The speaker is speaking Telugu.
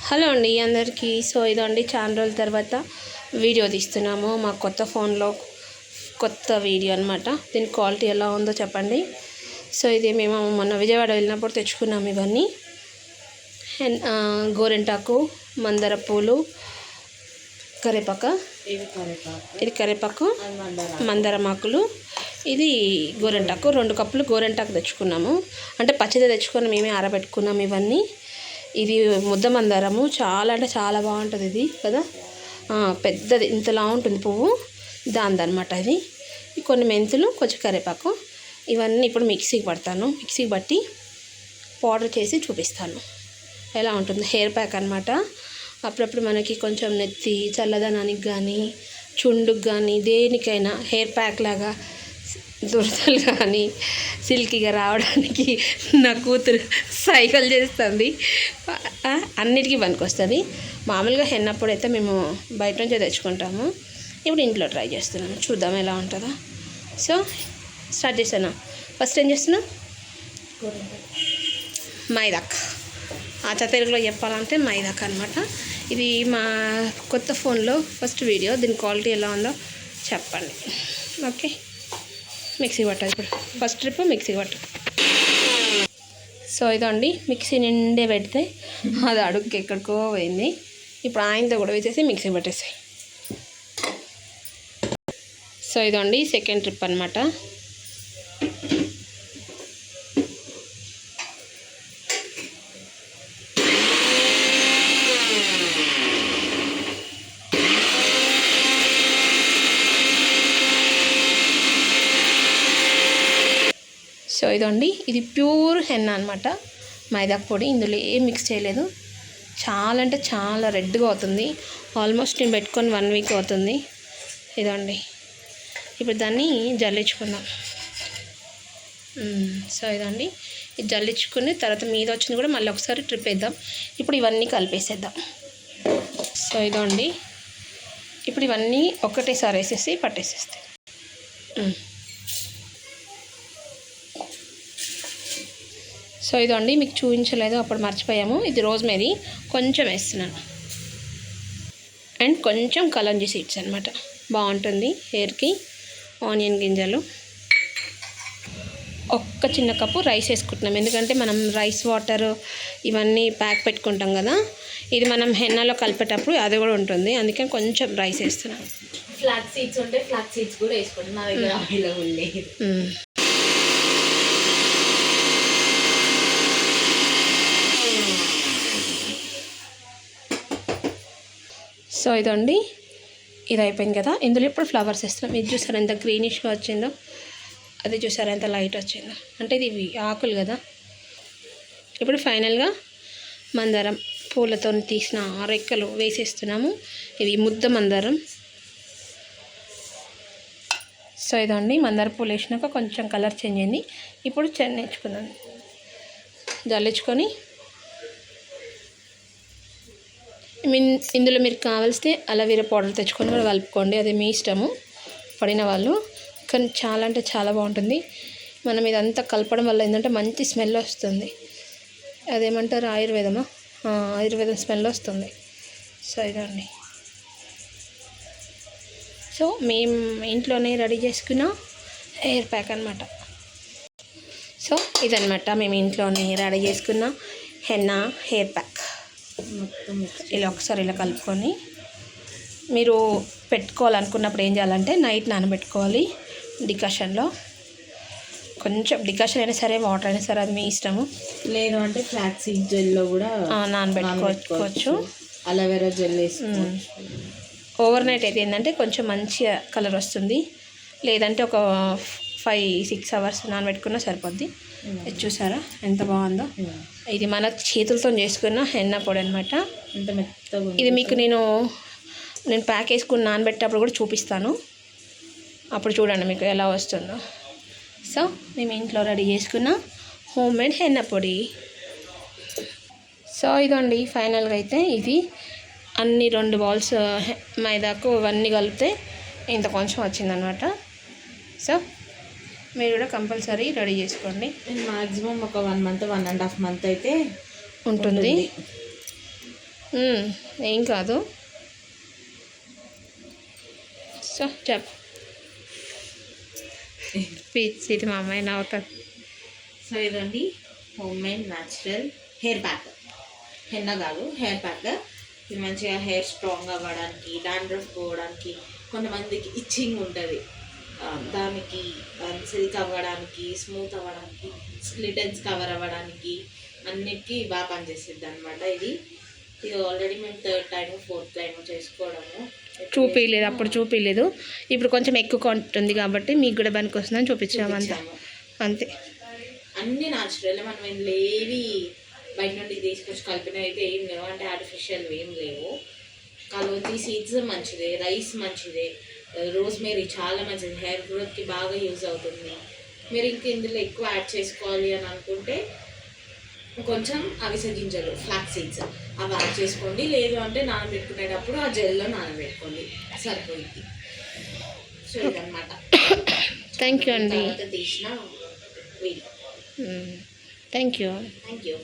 హలో అండి అందరికీ. సో ఇదండి చాలా రోజుల తర్వాత వీడియో తీస్తున్నాము. మా కొత్త ఫోన్లో కొత్త వీడియో అనమాట. దీని క్వాలిటీ ఎలా ఉందో చెప్పండి. సో ఇది మేము మొన్న విజయవాడ వెళ్ళినప్పుడు తెచ్చుకున్నాము. ఇవన్నీ గోరింటాకు, మందార పూలు, కరివేపాకు, ఇది కరివేపాకు, మందారమాకులు, ఇది గోరింటాకు. 2 కప్పులు గోరింటాకు తెచ్చుకున్నాము. అంటే పచ్చిదే తెచ్చుకొని మేమే ఆరబెట్టుకున్నాము ఇవన్నీ. ఇది ముద్ద మందారము, చాలా అంటే చాలా బాగుంటుంది ఇది కదా. పెద్దది ఇంతలా ఉంటుంది పువ్వు, దానిదనమాట ఇది. కొన్ని మెంతులు, కొంచెం కరివేపాకు, ఇవన్నీ ఇప్పుడు మిక్సీకి పడతాను. మిక్సీకి బట్టి పౌడర్ చేసి చూపిస్తాను ఎలా ఉంటుంది. హెయిర్ ప్యాక్ అనమాట. అప్పుడప్పుడు మనకి కొంచెం నెత్తి చల్లదనానికి కానీ, చుండుకు కానీ, దేనికైనా హెయిర్ ప్యాక్ లాగా, దురదలు కానీ సిల్కీగా రావడానికి నా కూతురు సైకిల్ చేస్తుంది. అన్నిటికీ పనికొస్తుంది. మామూలుగా హెన్నప్పుడు అయితే మేము బయట నుంచే తెచ్చుకుంటాము. ఇప్పుడు ఇంట్లో ట్రై చేస్తున్నాను, చూద్దాం ఎలా ఉంటుందో. సో స్టార్ట్ చేశాను. ఫస్ట్ ఏం చేస్తున్నా, మైదాక్. తెలుగులో చెప్పాలంటే మైదాక్ అనమాట. ఇది మా కొత్త ఫోన్లో ఫస్ట్ వీడియో. దీని క్వాలిటీ ఎలా ఉందో చెప్పండి. ఓకే, మిక్సీ పట్టాలి ఇప్పుడు. ఫస్ట్ ట్రిప్ మిక్సీ పట్టు. సో ఇదండి మిక్సీ నిండే పెడితే అది అడుగుకి ఎక్కడికో పోయింది. ఇప్పుడు ఆయనతో కూడా వేసేసి మిక్సీ పట్టేసాయి. సో ఇదండి సెకండ్ ట్రిప్ అనమాట. సో ఇదండి ఇది ప్యూర్ హెన్నా అనమాట, మైదా పొడి. ఇందులో ఏం మిక్స్ చేయలేదు. చాలా అంటే చాలా రెడ్గా అవుతుంది. ఆల్మోస్ట్ నేను పెట్టుకొని 1 వీక్ అవుతుంది. ఇదండి ఇప్పుడు దాన్ని జల్లించుకుందాం. సో ఇదండి ఇది జల్లించుకుని తర్వాత మీద వచ్చింది కూడా మళ్ళీ ఒకసారి ట్రిప్ వేద్దాం. ఇప్పుడు ఇవన్నీ కలిపేసేద్దాం. సో ఇదండి ఇప్పుడు ఇవన్నీ ఒకటేసారి వేసేసి పట్టేసేస్తాయి. సో ఇదండి మీకు చూపించలేదు, అప్పుడు మర్చిపోయాము. ఇది రోజ్మెరీ కొంచెం వేస్తున్నాను. అండ్ కొంచెం కలంజీ సీడ్స్ అనమాట, బాగుంటుంది హెయిర్కి. ఆనియన్ గింజలు, ఒక్క చిన్న కప్పు రైస్ వేసుకుంటున్నాం. ఎందుకంటే మనం రైస్ వాటర్ ఇవన్నీ ప్యాక్ పెట్టుకుంటాం కదా, ఇది మనం హెన్నాలో కలిపేటప్పుడు అది కూడా ఉంటుంది. అందుకని కొంచెం రైస్ వేస్తున్నాం. ఫ్లాక్ సీడ్స్ ఉంటే ఫ్లాక్ సీడ్స్ కూడా వేసుకోండి, మా దగ్గర అవైలబుల్ లేదు. సో ఇదండి ఇది అయిపోయింది కదా. ఇందులో ఇప్పుడు ఫ్లవర్స్ వేస్తున్నాం. ఇది చూసారా ఎంత గ్రీనిష్గా వచ్చిందో, అది చూసారా ఎంత లైట్ వచ్చిందో. అంటే ఇది ఆకులు కదా. ఇప్పుడు ఫైనల్గా మందారం పూలతో తీసిన రెక్కలు వేసేస్తున్నాము. ఇది ముద్ద మందారం. సో ఇదండి మందార పూలు వేసినాక కొంచెం కలర్ చేంజ్ అయింది. ఇప్పుడు చెన్నించుకున్నాను, జల్లించుకొని ఇందులో మీరు కావాల్స్తే అలోవెరా పౌడర్ తెచ్చుకొని కూడా కలుపుకోండి, అది మీ ఇష్టము పడిన వాళ్ళు. కానీ చాలా అంటే చాలా బాగుంటుంది. మనం ఇదంతా కలపడం వల్ల ఏంటంటే మంచి స్మెల్ వస్తుంది. అదేమంటారు, ఆయుర్వేదం స్మెల్ వస్తుంది. సో ఇదండి, సో మేము ఇంట్లోనే రెడీ చేసుకున్న హెయిర్ ప్యాక్ అనమాట. సో ఇదనమాట మేము ఇంట్లోనే రెడీ చేసుకున్న హెన్నా హెయిర్ ప్యాక్. ఇలా ఒకసారి ఇలా కలుపుకొని మీరు పెట్టుకోవాలనుకున్నప్పుడు ఏం చేయాలంటే నైట్ నానబెట్టుకోవాలి డికాషన్లో. కొంచెం డికాషన్ అయినా సరే, వాటర్ అయినా సరే, అది మీ ఇష్టము. లేదు అంటే ఫ్లాక్ సీడ్ జెల్లో కూడా నానబెట్టుకోవచ్చు. అలోవెరా జెల్ వేసుకోవచ్చు. ఓవర్ నైట్ అయితే ఏంటంటే కొంచెం మంచిగా కలర్ వస్తుంది. లేదంటే ఒక 5-6 అవర్స్ నానబెట్టుకున్నా సరిపోద్ది. ఇది చూసారా ఎంత బాగుందో. ఇది మన చేతులతో చేసుకున్న హెన్నా పొడి అనమాట. ఇది మీకు నేను ప్యాక్ వేసుకుని నానబెట్టేటప్పుడు కూడా చూపిస్తాను, అప్పుడు చూడండి మీకు ఎలా వస్తుందో. సో మేము ఇంట్లో రెడీ చేసుకున్న హోమ్ మేడ్ హెన్నా పొడి. సో ఇదండి ఫైనల్గా అయితే ఇది అన్ని 2 బౌల్స్ మైదాకు ఇవన్నీ కలిపితే ఇంత కొంచెం వచ్చిందనమాట. సో మీరు కూడా కంపల్సరీ రెడీ చేసుకోండి. మ్యాక్సిమం ఒక 1 month 1.5 month అయితే ఉంటుంది. ఏం కాదు. సో చెప్ పీచ్ ఇది మా అమ్మాయి నవ్వుతుంది. సో ఇదండి home made natural hair pack, henna కాదు హెయిర్ ప్యాక్. ఇది మంచిగా హెయిర్ స్ట్రాంగ్ అవ్వడానికి, డాండ్రఫ్ పోవడానికి, కొంతమందికి ఇచ్చింగ్ ఉంటుంది దానికి సిల్క్ అవ్వడానికి, స్మూత్ అవ్వడానికి, స్ప్లిటన్స్ కవర్ అవ్వడానికి అన్నిటికీ బాగా పనిచేస్తుంది అనమాట. ఇది ఆల్రెడీ మేము 3rd టైం 4th టైం చేసుకోవడము. చూపించలేదు, అప్పుడు చూపించలేదు. ఇప్పుడు కొంచెం ఎక్కువ క్వాంటిటీ ఉంది కాబట్టి మీకు కూడా పనికి వస్తుందని చూపించాము అంతే. అన్నీ న్యాచురల్, మనం ఇందులో ఏవి బయట నుండి తీసుకొచ్చి కలిపిన అయితే ఏం లేవు, అంటే ఆర్టిఫిషియల్ ఏం లేవు. కలవంతి సీడ్స్ మంచిదే, రైస్ మంచిదే, రోజ్మేరీ చాలా మంచిది, హెయిర్ గ్రోత్కి బాగా యూజ్ అవుతుంది. మీరు ఇంక ఇందులో ఎక్కువ యాడ్ చేసుకోవాలి అని అనుకుంటే కొంచెం అవిసె గింజలు, ఫ్లాక్ సీడ్స్ అవి యాడ్ చేసుకోండి. లేదు అంటే నానబెట్టుకునేటప్పుడు ఆ జెల్లో నానబెట్టుకోండి, సరిపోయింది. సో ఇదన్నమాట. థ్యాంక్ యూ అండి. తీసిన video. Thank you. Thank you.